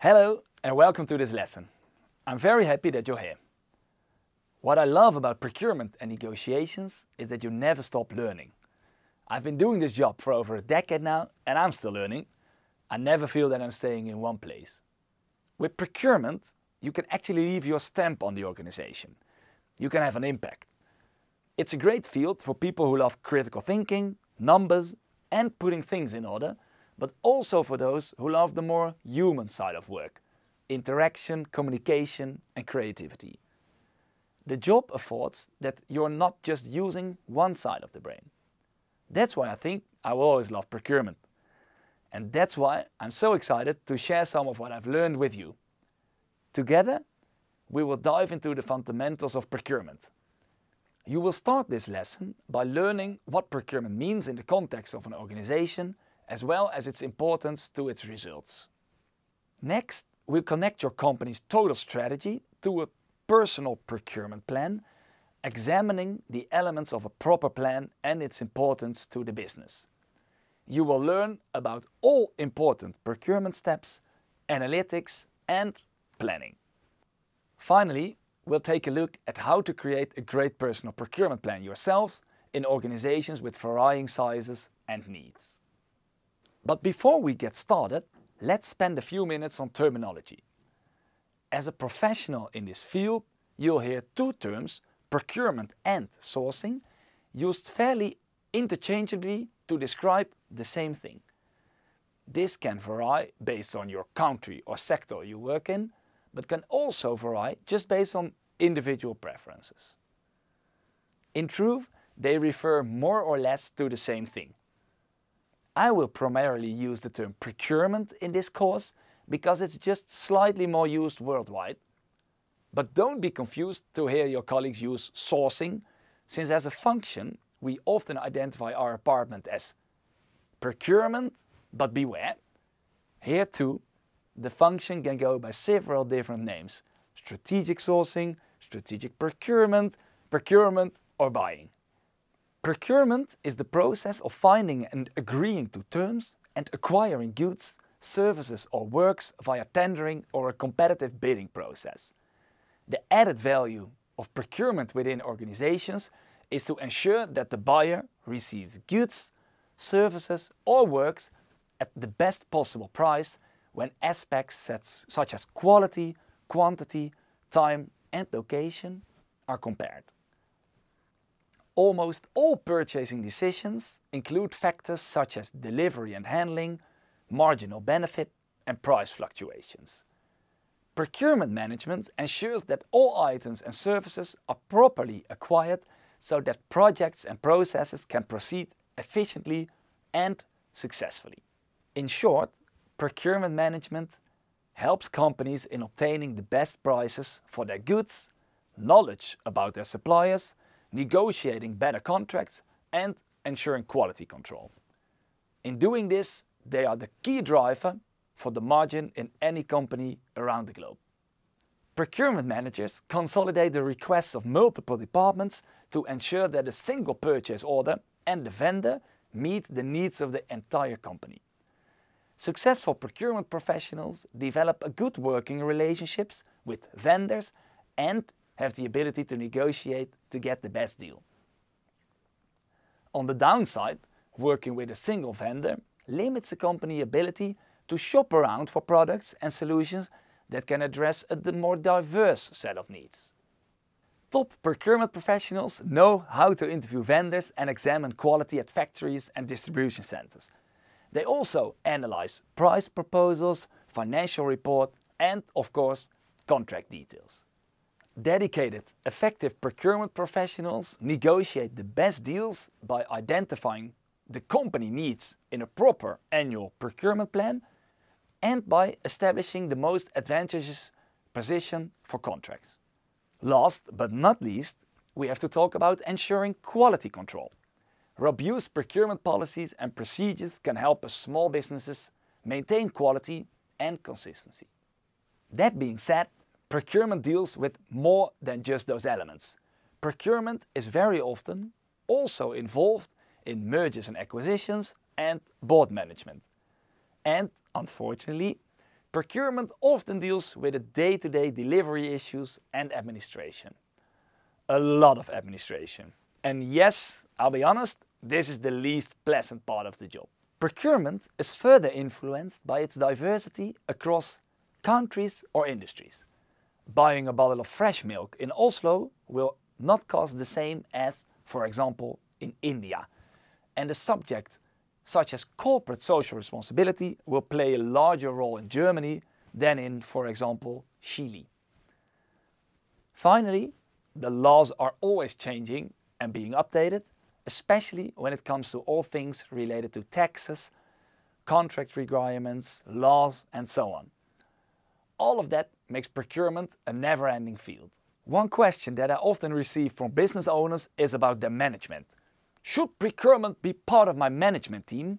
Hello and welcome to this lesson. I'm very happy that you're here. What I love about procurement and negotiations is that you never stop learning. I've been doing this job for over a decade now and I'm still learning. I never feel that I'm staying in one place. With procurement, you can actually leave your stamp on the organization. You can have an impact. It's a great field for people who love critical thinking, numbers and putting things in order, but also for those who love the more human side of work, interaction, communication and creativity. The job affords that you're not just using one side of the brain. That's why I think I will always love procurement. And that's why I'm so excited to share some of what I've learned with you. Together, we will dive into the fundamentals of procurement. You will start this lesson by learning what procurement means in the context of an organization, as well as its importance to its results. Next, we'll connect your company's total strategy to a personal procurement plan, examining the elements of a proper plan and its importance to the business. You will learn about all important procurement steps, analytics and planning. Finally, we'll take a look at how to create a great personal procurement plan yourselves in organizations with varying sizes and needs. But before we get started, let's spend a few minutes on terminology. As a professional in this field, you'll hear two terms, procurement and sourcing, used fairly interchangeably to describe the same thing. This can vary based on your country or sector you work in, but can also vary just based on individual preferences. In truth, they refer more or less to the same thing. I will primarily use the term procurement in this course because it's just slightly more used worldwide. But don't be confused to hear your colleagues use sourcing, since as a function we often identify our department as procurement, but beware. Here too, the function can go by several different names: strategic sourcing, strategic procurement, procurement or buying. Procurement is the process of finding and agreeing to terms and acquiring goods, services or works via tendering or a competitive bidding process. The added value of procurement within organizations is to ensure that the buyer receives goods, services or works at the best possible price when aspects such as quality, quantity, time and location are compared. Almost all purchasing decisions include factors such as delivery and handling, marginal benefit and price fluctuations. Procurement management ensures that all items and services are properly acquired so that projects and processes can proceed efficiently and successfully. In short, procurement management helps companies in obtaining the best prices for their goods, knowledge about their suppliers, negotiating better contracts and ensuring quality control. In doing this, they are the key driver for the margin in any company around the globe. Procurement managers consolidate the requests of multiple departments to ensure that a single purchase order and the vendor meet the needs of the entire company. Successful procurement professionals develop a good working relationships with vendors and have the ability to negotiate to get the best deal. On the downside, working with a single vendor limits a company's ability to shop around for products and solutions that can address a more diverse set of needs. Top procurement professionals know how to interview vendors and examine quality at factories and distribution centers. They also analyze price proposals, financial report and, of course, contract details. Dedicated, effective procurement professionals negotiate the best deals by identifying the company needs in a proper annual procurement plan and by establishing the most advantageous position for contracts. Last but not least, we have to talk about ensuring quality control. Robust procurement policies and procedures can help small businesses maintain quality and consistency. That being said, procurement deals with more than just those elements. Procurement is very often also involved in mergers and acquisitions and board management. And unfortunately, Procurement often deals with the day-to-day delivery issues and administration. A lot of administration. And yes, I'll be honest, this is the least pleasant part of the job. Procurement is further influenced by its diversity across countries or industries. Buying a bottle of fresh milk in Oslo will not cost the same as, for example, in India. And the subject, such as corporate social responsibility, will play a larger role in Germany than in, for example, Chile. Finally, the laws are always changing and being updated, especially when it comes to all things related to taxes, contract requirements, laws, and so on. All of that makes procurement a never-ending field. One question that I often receive from business owners is about their management. Should procurement be part of my management team?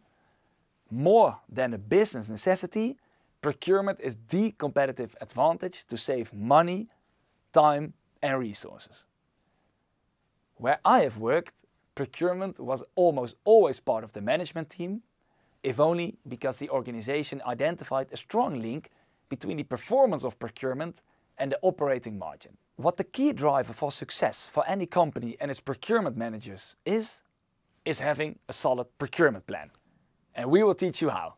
More than a business necessity, procurement is the competitive advantage to save money, time, and resources. Where I have worked, procurement was almost always part of the management team, if only because the organization identified a strong link between the performance of procurement and the operating margin. What the key driver for success for any company and its procurement managers is having a solid procurement plan. And we will teach you how.